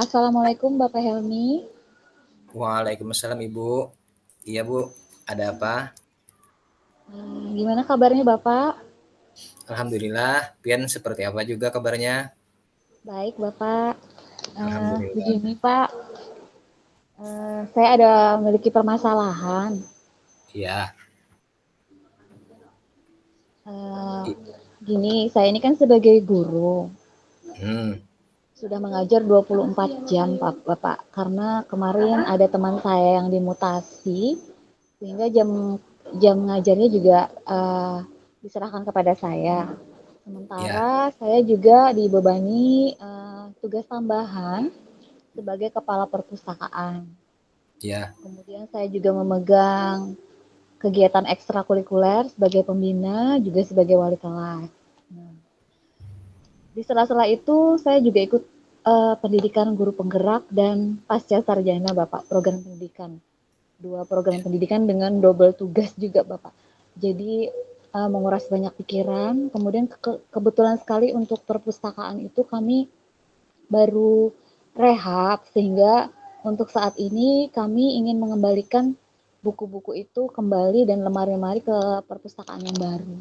Assalamualaikum Bapak Helmi. Waalaikumsalam Ibu. Iya Bu, ada apa? Gimana kabarnya Bapak? Alhamdulillah, Pian seperti apa juga kabarnya? Baik Bapak. Alhamdulillah. Begini Pak, saya ada memiliki permasalahan. Iya. Eh, I- Gini, saya ini kan sebagai guru, Hmm, sudah mengajar 24 jam Pak Bapak. Karena kemarin ada teman saya yang dimutasi, sehingga jam jam ngajarnya juga diserahkan kepada saya. ya, Sementara saya juga dibebani tugas tambahan sebagai kepala perpustakaan. ya, Kemudian saya juga memegang kegiatan ekstrakurikuler sebagai pembina, juga sebagai wali kelas. Nah, di sela-sela itu saya juga ikut pendidikan guru penggerak dan pasca sarjana Bapak, program pendidikan. Dua program pendidikan dengan double tugas juga Bapak. Jadi menguras banyak pikiran, kemudian kebetulan sekali untuk perpustakaan itu kami baru rehab, sehingga untuk saat ini kami ingin mengembalikan buku-buku itu kembali dan lemari-lemari ke perpustakaan yang baru.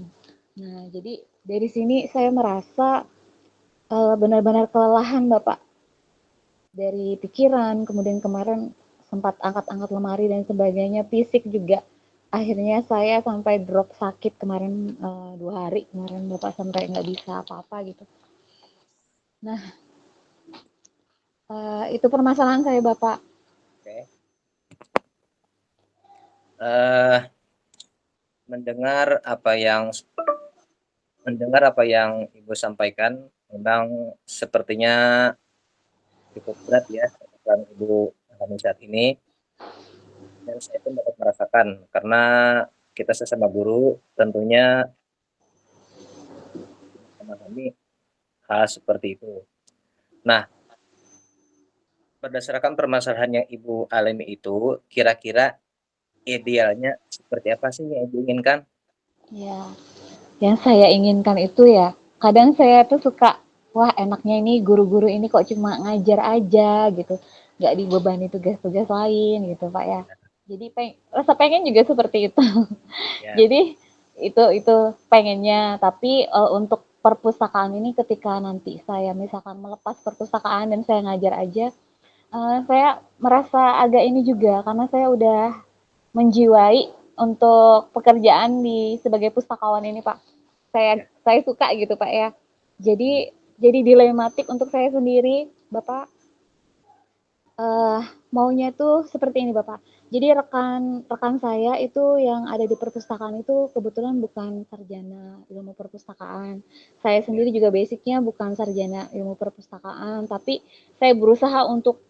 Nah, jadi dari sini saya merasa benar-benar kelelahan Bapak, dari pikiran, kemudian kemarin sempat angkat-angkat lemari dan sebagainya, fisik juga. Akhirnya saya sampai drop sakit kemarin 2 hari kemarin Bapak, sampai nggak bisa apa-apa gitu. Nah, itu permasalahan saya Bapak. oke. Eh, mendengar apa yang Ibu sampaikan, memang sepertinya cukup berat ya yang Ibu alami saat ini. Dan saya pun dapat merasakan karena kita sesama guru tentunya memahami hal seperti itu. Nah, berdasarkan permasalahan yang Ibu alami itu, kira-kira idealnya seperti apa sih yang Ibu inginkan? Ya, yang saya inginkan itu ya, kadang saya tuh suka, wah enaknya ini guru-guru ini kok cuma ngajar aja gitu, nggak dibebani tugas-tugas lain gitu Pak ya. Jadi rasa pengen juga seperti itu. Ya, Jadi itu pengennya, tapi untuk perpustakaan ini ketika nanti saya misalkan melepas perpustakaan dan saya ngajar aja, saya merasa agak ini juga karena saya udah menjiwai untuk pekerjaan di sebagai pustakawan ini Pak. ya. Saya suka gitu Pak ya. Hmm, Jadi dilematik untuk saya sendiri, Bapak. Maunya tuh seperti ini Bapak. Jadi rekan rekan saya itu yang ada di perpustakaan itu kebetulan bukan sarjana ilmu perpustakaan. Saya ya, sendiri juga basicnya bukan sarjana ilmu perpustakaan, tapi saya berusaha untuk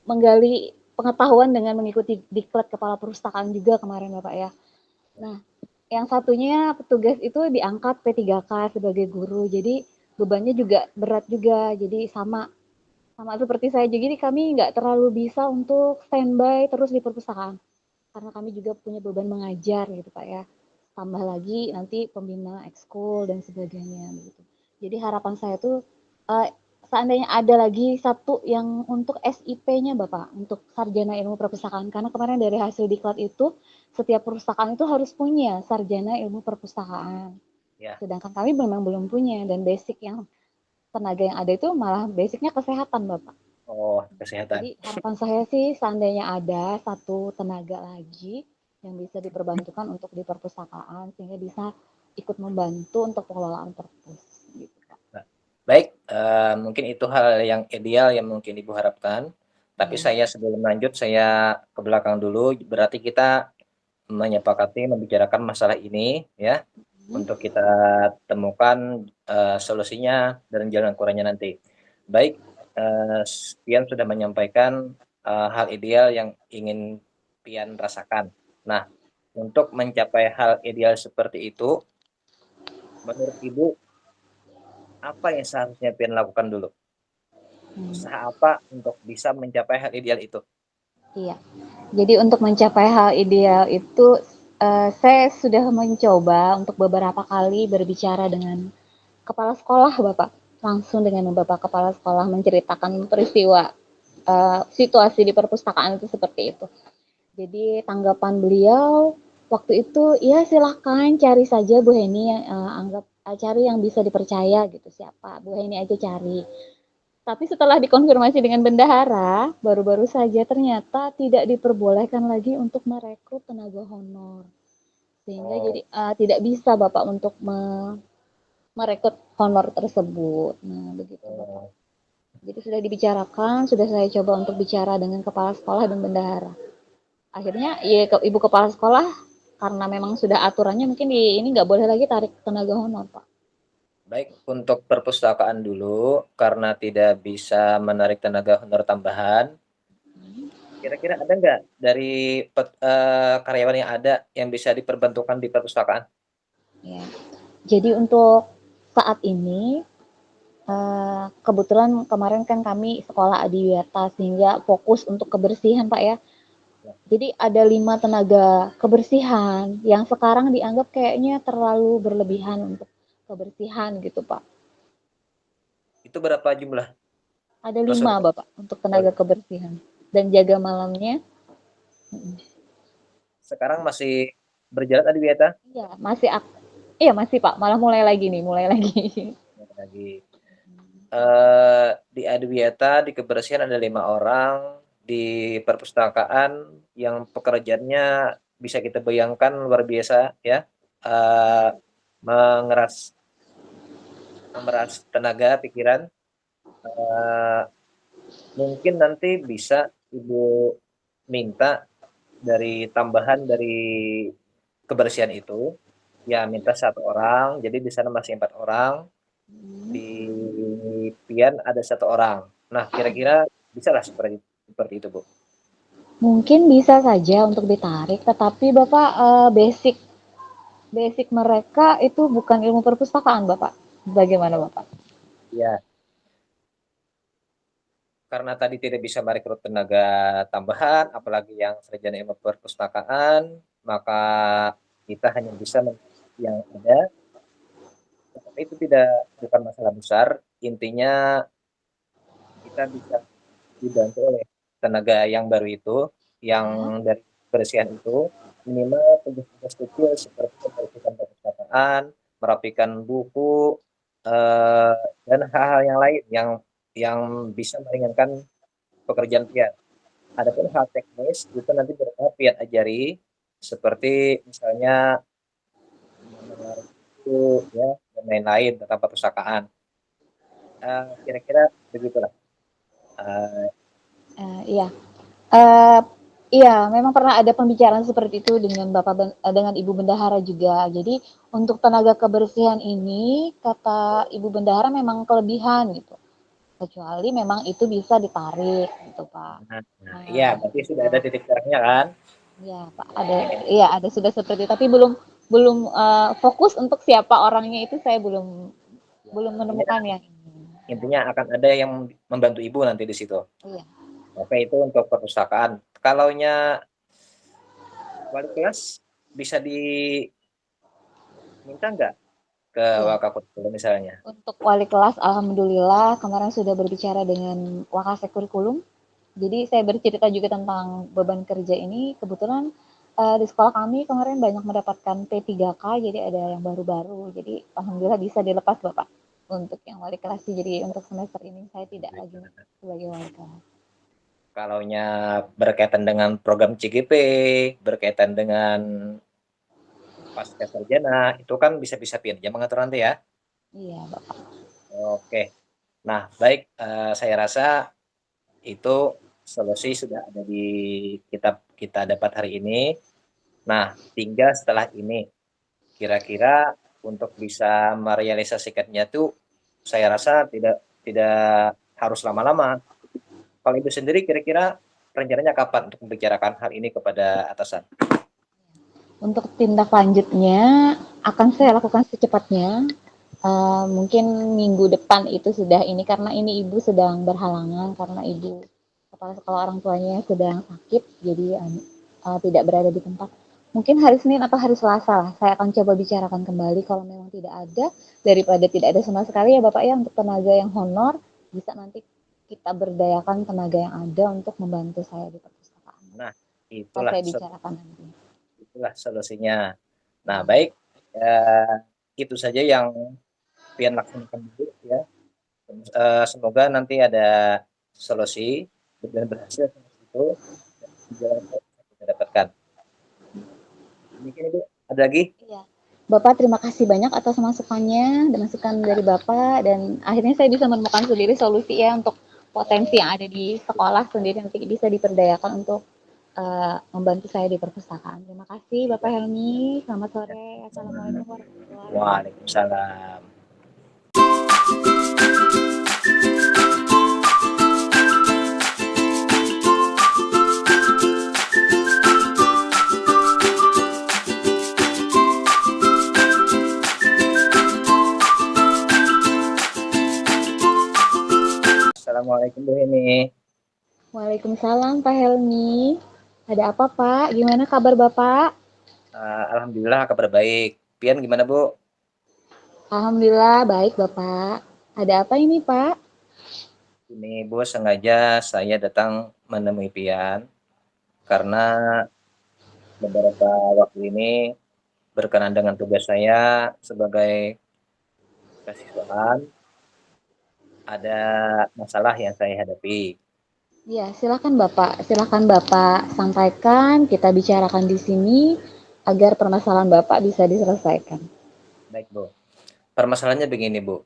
menggali pengetahuan dengan mengikuti diklat kepala perpustakaan juga kemarin Bapak ya. Nah, yang satunya petugas itu diangkat P3K sebagai guru. Jadi bebannya juga berat juga. Jadi sama sama seperti saya. Jadi kami nggak terlalu bisa untuk standby terus di perpustakaan. Karena kami juga punya beban mengajar gitu Pak ya. Tambah lagi nanti pembina ekskul dan sebagainya begitu. Jadi harapan saya tuh uh, seandainya ada lagi satu yang untuk SIP-nya Bapak, untuk sarjana ilmu perpustakaan. Karena kemarin dari hasil diklat itu setiap perpustakaan itu harus punya sarjana ilmu perpustakaan. ya. Sedangkan kami memang belum punya, dan basic yang tenaga yang ada itu malah basicnya kesehatan Bapak. Oh, kesehatan. Jadi harapan saya sih seandainya ada satu tenaga lagi yang bisa diperbantukan untuk di perpustakaan sehingga bisa ikut membantu untuk pengelolaan perpus gitu Pak. Nah, baik, mungkin itu hal yang ideal yang mungkin Ibu harapkan. Tapi Ya. saya sebelum lanjut, saya ke belakang dulu. Berarti kita menyepakati membicarakan masalah ini, ya, untuk kita temukan solusinya dan jalan keluarnya nanti. Baik, Pian sudah menyampaikan hal ideal yang ingin Pian rasakan. Nah, untuk mencapai hal ideal seperti itu, menurut Ibu, apa yang seharusnya Pian lakukan dulu? Hmm. Usaha apa untuk bisa mencapai hal ideal itu? Iya. Jadi untuk mencapai hal ideal itu saya sudah mencoba untuk beberapa kali berbicara dengan kepala sekolah Bapak. langsung dengan Bapak Kepala Sekolah menceritakan peristiwa situasi di perpustakaan itu seperti itu. Jadi tanggapan beliau waktu itu, ya silahkan cari saja Bu Heni, anggap cari yang bisa dipercaya gitu, siapa Bu Heni aja cari. Tapi setelah dikonfirmasi dengan bendahara, baru-baru saja ternyata tidak diperbolehkan lagi untuk merekrut tenaga honor. Sehingga jadi Oh, tidak bisa Bapak untuk merekrut honor tersebut. Nah, begitu Bapak. oh. Jadi sudah dibicarakan, sudah saya coba untuk bicara dengan kepala sekolah dan bendahara. Akhirnya ya ibu kepala sekolah karena memang sudah aturannya mungkin ini nggak boleh lagi tarik tenaga honor Pak. Baik, untuk perpustakaan dulu, karena tidak bisa menarik tenaga honor tambahan, kira-kira ada nggak dari karyawan yang ada yang bisa diperbantukan di perpustakaan? Ya. Jadi untuk saat ini kebetulan kemarin kan kami sekolah adiwiyata sehingga fokus untuk kebersihan Pak ya. Ya. Jadi ada 5 tenaga kebersihan yang sekarang dianggap kayaknya terlalu berlebihan untuk kebersihan gitu Pak. Itu berapa jumlah Ada 5 personil? Bapak untuk tenaga kebersihan dan jaga malamnya. Sekarang masih berjalan tadi Wieta? Iya, masih iya masih Pak, malah mulai lagi nih, mulai lagi. Lagi. Di Adiwiata di kebersihan ada 5 orang, di perpustakaan yang pekerjaannya bisa kita bayangkan luar biasa ya, uh, mengeras memeras tenaga pikiran. Uh, Mungkin nanti bisa Ibu minta dari tambahan dari kebersihan itu, ya minta 1 orang, jadi di sana masih 4 orang. Di Pian ada 1 orang. Nah, kira-kira bisa lah seperti seperti itu, Bu. Mungkin bisa saja untuk ditarik, tetapi Bapak basic basic mereka itu bukan ilmu perpustakaan Bapak. Bagaimana Bapak? Ya, karena tadi tidak bisa merekrut tenaga tambahan, apalagi yang sarjana ilmu perpustakaan, maka kita hanya bisa yang ada. Tetapi itu bukan masalah besar. Intinya kita bisa dibantu oleh tenaga yang baru itu, yang Ya. dari kebersihan itu, minimal tugas-tugas kecil seperti membersihkan perpustakaan, merapikan buku, dan hal-hal yang lain yang bisa meringankan pekerjaan Pian. Adapun hal teknis itu nanti Pian ajari, seperti misalnya menarik buku, ya, dan lain-lain tentang perpustakaan. Kira-kira begitulah. Uh, Iya. Uh, iya, memang pernah ada pembicaraan seperti itu dengan dengan Ibu Bendahara juga. Jadi untuk tenaga kebersihan ini kata Ibu Bendahara memang kelebihan gitu. Kecuali memang itu bisa ditarik gitu Pak. iya, berarti sudah ada Untuk titik terangnya kan? iya Pak, iya ada sudah seperti itu, tapi belum belum fokus untuk siapa orangnya itu saya belum Ya, belum intinya, menemukan yang ini. intinya akan ada yang membantu ibu nanti di situ. Iya. Oke, itu untuk perpustakaan. Kalaunya wali kelas bisa diminta nggak ke Iya. Wakakurikulum misalnya? Untuk wali kelas, alhamdulillah kemarin sudah berbicara dengan Wakasek Kurikulum. Jadi saya bercerita juga tentang beban kerja ini. Kebetulan di sekolah kami kemarin banyak mendapatkan P3K, jadi ada yang baru-baru. Jadi alhamdulillah bisa dilepas Bapak untuk yang wali kelas. Jadi untuk semester ini saya tidak lagi sebagai wali kelas. Kalaunya berkaitan dengan program CGP, berkaitan dengan pasca sarjana, itu kan bisa-bisa pinjam mengatur nanti ya. Iya Bapak. Oke. Nah, baik, saya rasa itu solusi sudah ada di kitab kita dapat hari ini. Nah, tinggal setelah ini, kira-kira untuk bisa merealisasikannya tuh, saya rasa tidak tidak harus lama-lama. Kalau Ibu sendiri kira-kira rencananya kapan untuk membicarakan hal ini kepada atasan? Untuk tindak lanjutnya akan saya lakukan secepatnya. Mungkin minggu depan itu sudah ini karena ini ibu sedang berhalangan karena ibu kepala sekolah orang tuanya sedang sakit jadi tidak berada di tempat. mungkin hari Senin atau hari Selasa lah, saya akan coba bicarakan kembali kalau memang tidak ada, daripada tidak ada sama sekali ya Bapak ya untuk tenaga yang honor, bisa nanti kita berdayakan tenaga yang ada untuk membantu saya di perpustakaan. Nah, Akan itulah saya bicarakan nanti. itulah solusinya. Nah, Ya. baik, eh, itu saja yang Pian laksanakan dulu ya. Semoga nanti ada solusi dan berhasil solusi itu di jalan yang kita dapatkan. Demikian Ibu. Ada lagi? Iya. Bapak terima kasih banyak atas masukannya dan masukan dari Bapak dan akhirnya saya bisa menemukan sendiri solusi ya untuk potensi yang ada di sekolah sendiri nanti bisa diperdayakan untuk membantu saya di perpustakaan. Terima kasih Bapak Iya. Helmi. Selamat sore. Assalamualaikum warahmatullahi wabarakatuh. Waalaikumsalam. Assalamualaikum Bu Heni. Waalaikumsalam Pak Helmi. Ada apa Pak? Gimana kabar Bapak? Alhamdulillah kabar baik. Pian gimana Bu? Alhamdulillah baik Bapak. Ada apa ini Pak? Ini Bu sengaja saya datang menemui Pian karena beberapa waktu ini berkenan dengan tugas saya sebagai kesiswaan, ada masalah yang saya hadapi. Ya, silakan Bapak. Silakan Bapak sampaikan, kita bicarakan di sini agar permasalahan Bapak bisa diselesaikan. Baik Bu. Permasalahannya begini Bu.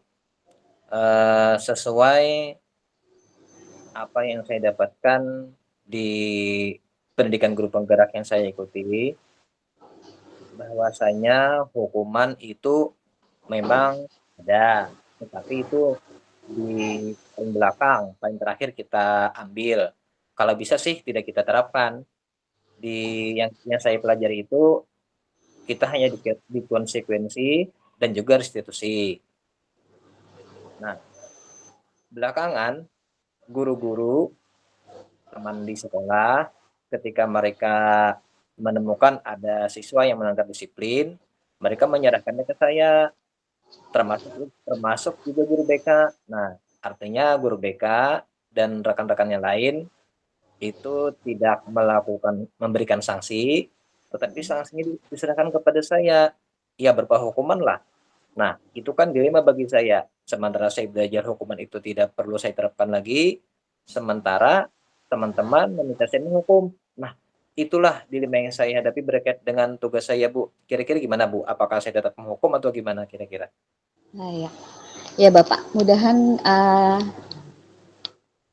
Sesuai apa yang saya dapatkan di pendidikan guru penggerak yang saya ikuti, bahwasanya hukuman itu memang ada, tetapi itu di paling belakang, paling terakhir kita ambil. Kalau bisa sih tidak kita terapkan. Di yang saya pelajari itu kita hanya di konsekuensi dan juga restitusi. Nah, belakangan guru-guru teman di sekolah ketika mereka menemukan ada siswa yang melanggar disiplin, mereka menyerahkannya ke saya, termasuk termasuk juga guru BK. Nah, artinya guru BK dan rekan-rekannya lain itu tidak memberikan sanksi, tetapi sanksinya diserahkan kepada saya. Ya berupa hukuman lah. Nah, itu kan dilema bagi saya. Sementara saya belajar hukuman itu tidak perlu saya terapkan lagi, sementara teman-teman meminta saya menghukum. Nah, itulah dilema yang saya hadapi berkait dengan tugas saya, Bu. Kira-kira gimana, Bu? Apakah saya tetap menghukum atau gimana kira-kira? Nah, ya. Ya, Bapak, mudahan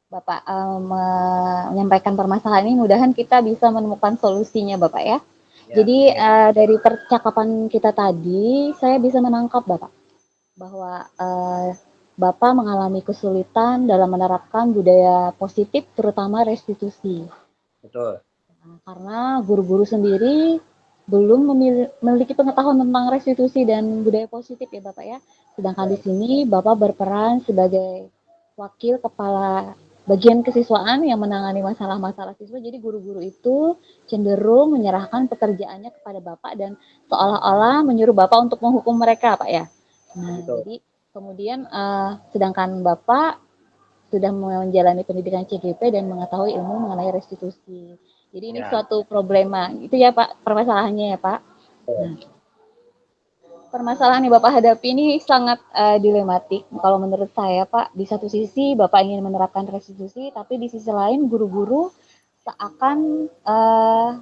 Bapak menyampaikan permasalahan ini, mudahan kita bisa menemukan solusinya, Bapak ya. Ya, Jadi amin. dari percakapan kita tadi, saya bisa menangkap Bapak bahwa Bapak mengalami kesulitan dalam menerapkan budaya positif, terutama restitusi. Betul. Nah, karena guru-guru sendiri belum memiliki pengetahuan tentang restitusi dan budaya positif ya Bapak ya. Sedangkan di Ya, sini Bapak berperan sebagai wakil kepala bagian kesiswaan yang menangani masalah-masalah siswa. Jadi guru-guru itu cenderung menyerahkan pekerjaannya kepada Bapak dan seolah-olah menyuruh Bapak untuk menghukum mereka, Pak ya. Nah, betul. jadi kemudian sedangkan Bapak sudah menjalani pendidikan CGP dan mengetahui ilmu mengenai restitusi. Jadi ini Ya, suatu problema. Itu ya Pak, permasalahannya ya Pak. betul. Nah, permasalahan yang Bapak hadapi ini sangat dilematik. Kalau menurut saya Pak, di satu sisi Bapak ingin menerapkan restitusi, tapi di sisi lain guru-guru seakan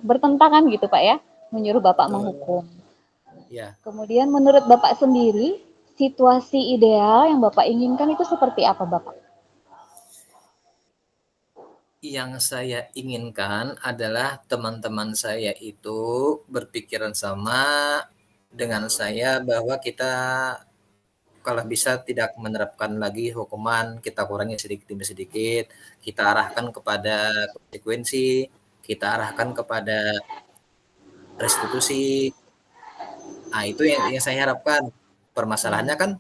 bertentangan gitu Pak ya, menyuruh Bapak Betul. menghukum. Ya, Kemudian menurut Bapak sendiri, situasi ideal yang Bapak inginkan itu seperti apa Bapak? yang saya inginkan adalah teman-teman saya itu berpikiran sama dengan saya bahwa kita kalau bisa tidak menerapkan lagi hukuman, kita kurangi sedikit demi sedikit, kita arahkan kepada konsekuensi, kita arahkan kepada restitusi. Nah, itu yang saya harapkan. Permasalahannya kan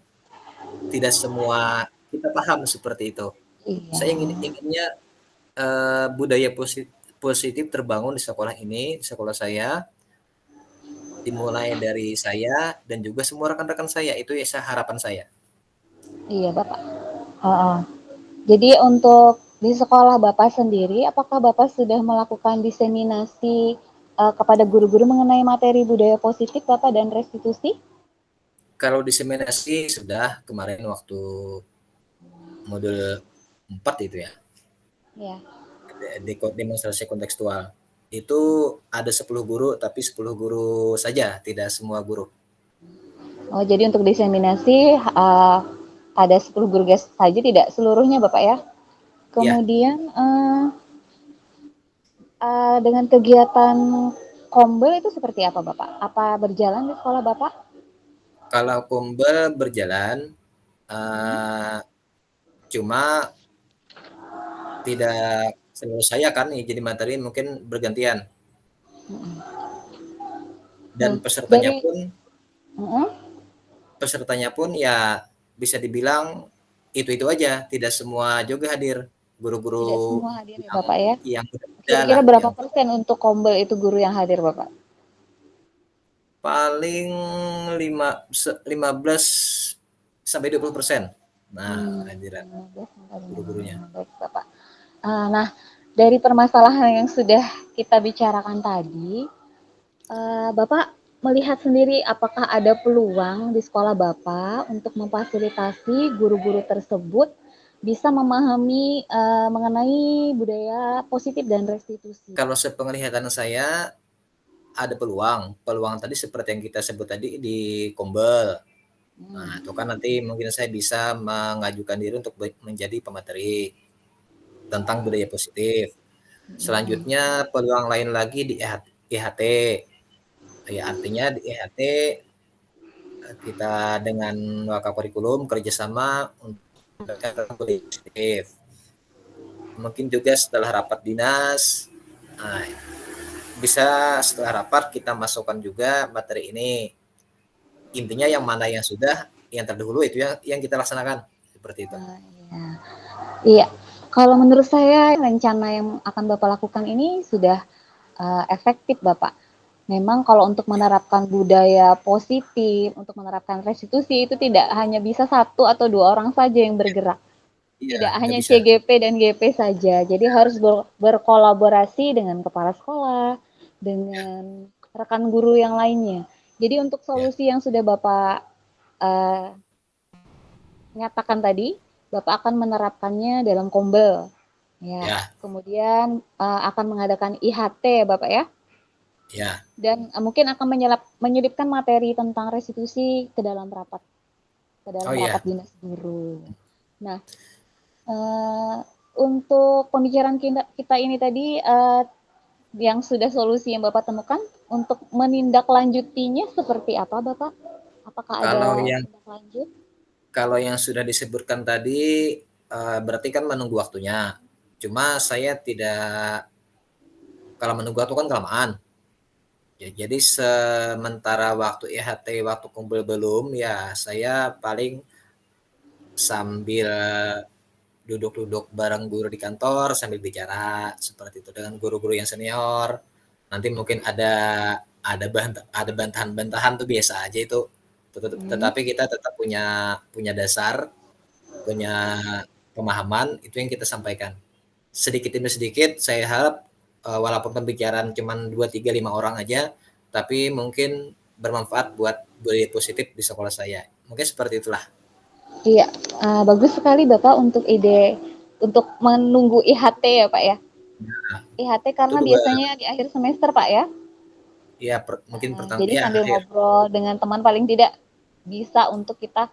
tidak semua kita paham seperti itu. Iya. Saya inginnya budaya positif terbangun di sekolah ini, di sekolah saya, dimulai dari saya dan juga semua rekan-rekan saya, itu ya harapan saya. Iya, Bapak. Heeh. Jadi untuk di sekolah Bapak sendiri, apakah Bapak sudah melakukan diseminasi kepada guru-guru mengenai materi budaya positif Bapak dan restitusi? Kalau diseminasi sudah kemarin waktu modul 4 itu ya, Ya. demonstrasi kontekstual. Itu ada 10 guru, tapi 10 guru saja, tidak semua guru. Oh, jadi untuk diseminasi ada 10 guru guys saja, tidak seluruhnya Bapak ya. Ya, Kemudian dengan kegiatan Kombel itu seperti apa Bapak? Apa berjalan di sekolah Bapak? kalau Kombel berjalan, Hmm? uh, cuma tidak selalu saya kan yang jadi materi, mungkin bergantian. Nah, Dan dari uh, pesertanya pun ya bisa dibilang itu-itu aja, tidak semua juga hadir. tidak Guru-guru semua hadir ya yang Bapak ya. yang berbeda Kira-kira lah, berapa yang persen untuk Kombel itu guru yang hadir Bapak? paling 15 sampai 20%. Nah, kehadiran 15 sampai guru-gurunya. 25. Baik, Bapak. Nah, dari permasalahan yang sudah kita bicarakan tadi, Bapak melihat sendiri apakah ada peluang di sekolah Bapak untuk memfasilitasi guru-guru tersebut bisa memahami mengenai budaya positif dan restitusi? Kalau sepenglihatan saya ada peluang. Peluang tadi seperti yang kita sebut tadi di Kombel. Nah, itu kan nanti mungkin saya bisa mengajukan diri untuk menjadi pemateri tentang budaya positif. Selanjutnya peluang lain lagi di IHT. Ya, artinya di IHT kita dengan Waka Kurikulum kerjasama untuk budaya positif. Mungkin juga setelah rapat dinas, nah, bisa setelah rapat kita masukkan juga materi ini. Intinya yang mana yang sudah, yang terdahulu itu yang kita laksanakan seperti itu. Iya. Iya, kalau menurut saya rencana yang akan Bapak lakukan ini sudah efektif, Bapak. Memang kalau untuk menerapkan budaya positif, untuk menerapkan restitusi itu tidak hanya bisa satu atau dua orang saja yang bergerak. Iya, Tidak nggak hanya bisa. CGP dan GP saja. Jadi harus berkolaborasi dengan kepala sekolah, dengan rekan guru yang lainnya. Jadi untuk Ya, solusi yang sudah Bapak eh, nyatakan tadi, Bapak akan menerapkannya dalam Kombel. Ya, ya, kemudian akan mengadakan IHT ya Bapak ya. ya. Dan mungkin akan menyelipkan materi tentang restitusi ke Oh dalam rapat ya, dinas guru. Nah, uh, untuk pembicaraan kita ini tadi yang sudah solusi yang Bapak temukan untuk menindaklanjutinya seperti apa Bapak? Apakah ada kalau yang tindak lanjut? kalau yang sudah disebutkan tadi berarti kan menunggu waktunya. Cuma saya tidak, kalau menunggu waktu kan kelamaan. Ya, jadi sementara waktu IHT, waktu kumpul belum, ya saya paling sambil duduk-duduk bareng guru di kantor sambil bicara seperti itu dengan guru-guru yang senior. Nanti mungkin ada bantahan-bantahan tuh biasa aja itu. Hmm. Tetapi kita tetap punya punya dasar, punya pemahaman itu yang kita sampaikan. Sedikit demi sedikit saya harap walaupun pembicaraan cuma 2 3 5 orang aja, tapi mungkin bermanfaat buat budaya positif di sekolah saya. Mungkin seperti itulah. Iya, bagus sekali Bapak untuk ide untuk menunggu IHT ya Pak ya. Nah, IHT itu karena juga biasanya di akhir semester Pak ya. ya mungkin pertama Jadi ya sambil akhir. ngobrol dengan teman paling tidak bisa untuk kita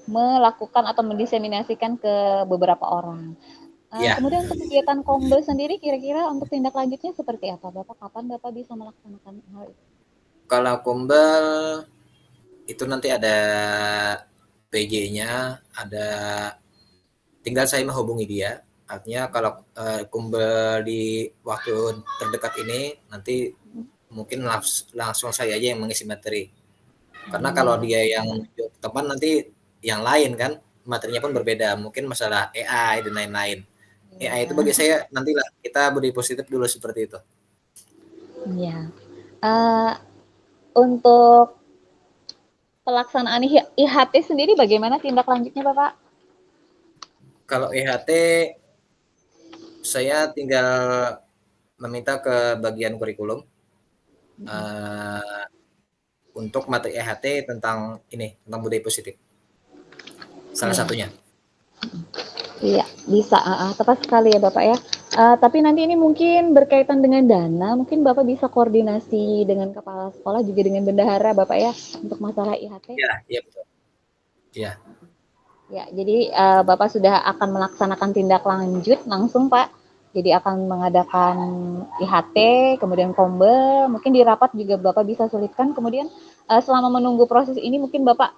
melakukan atau mendiseminasikan ke beberapa orang. Ya, Kemudian untuk kegiatan Kombel sendiri kira-kira untuk tindak lanjutnya seperti apa Bapak? Kapan Bapak bisa melaksanakan hal itu? kalau kumbel itu nanti ada PJ-nya, ada, tinggal saya menghubungi dia. Artinya kalau kumbel di waktu terdekat ini nanti mungkin langsung saya aja yang mengisi materi. Karena kalau Iya. dia yang nunjuk teman nanti yang lain kan materinya pun berbeda. Mungkin masalah AI dan lain-lain. AI itu bagi Iya. saya nantilah kita beri positif dulu seperti itu. Iya. Uh, untuk pelaksanaan IHT sendiri bagaimana tindak lanjutnya Bapak? Kalau IHT saya tinggal meminta ke bagian kurikulum uh, untuk materi IHT tentang ini, tentang budaya positif. Salah Iya. satunya. Iya, bisa, tepat sekali ya Bapak ya. Tapi nanti ini mungkin berkaitan dengan dana, mungkin Bapak bisa koordinasi dengan kepala sekolah juga dengan bendahara Bapak ya untuk masalah IHT. Iya, iya betul. Iya. Ya, jadi Bapak sudah akan melaksanakan tindak lanjut langsung Pak. Jadi akan mengadakan IHT, kemudian kombel, mungkin di rapat juga Bapak bisa sulitkan. Kemudian selama menunggu proses ini mungkin Bapak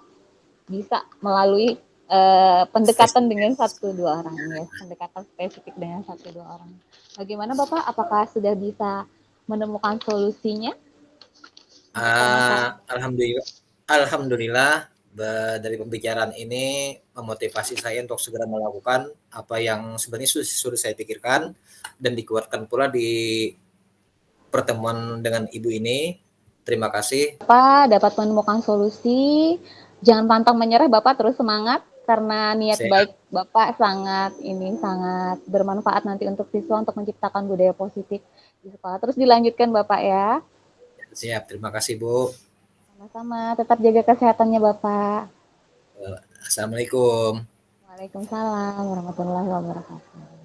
bisa melalui Face to pendekatan dengan face. satu dua orang ya, pendekatan spesifik dengan satu dua orang. Bagaimana Bapak? Apakah sudah bisa menemukan solusinya untuk permasalahan? Alhamdulillah, alhamdulillah dari pembicaraan ini memotivasi saya untuk segera melakukan apa yang sebenarnya sudah saya pikirkan dan dikuatkan pula di pertemuan dengan ibu ini. Terima kasih. Bapak dapat menemukan solusi, jangan pantang menyerah Bapak, terus semangat karena niat Saya baik Bapak sangat bermanfaat nanti untuk siswa untuk menciptakan budaya positif di sekolah. Terus dilanjutkan Bapak ya. siap. Terima kasih, Bu. Sama-sama, tetap jaga kesehatannya Bapak. Assalamualaikum. Waalaikumsalam warahmatullahi wabarakatuh.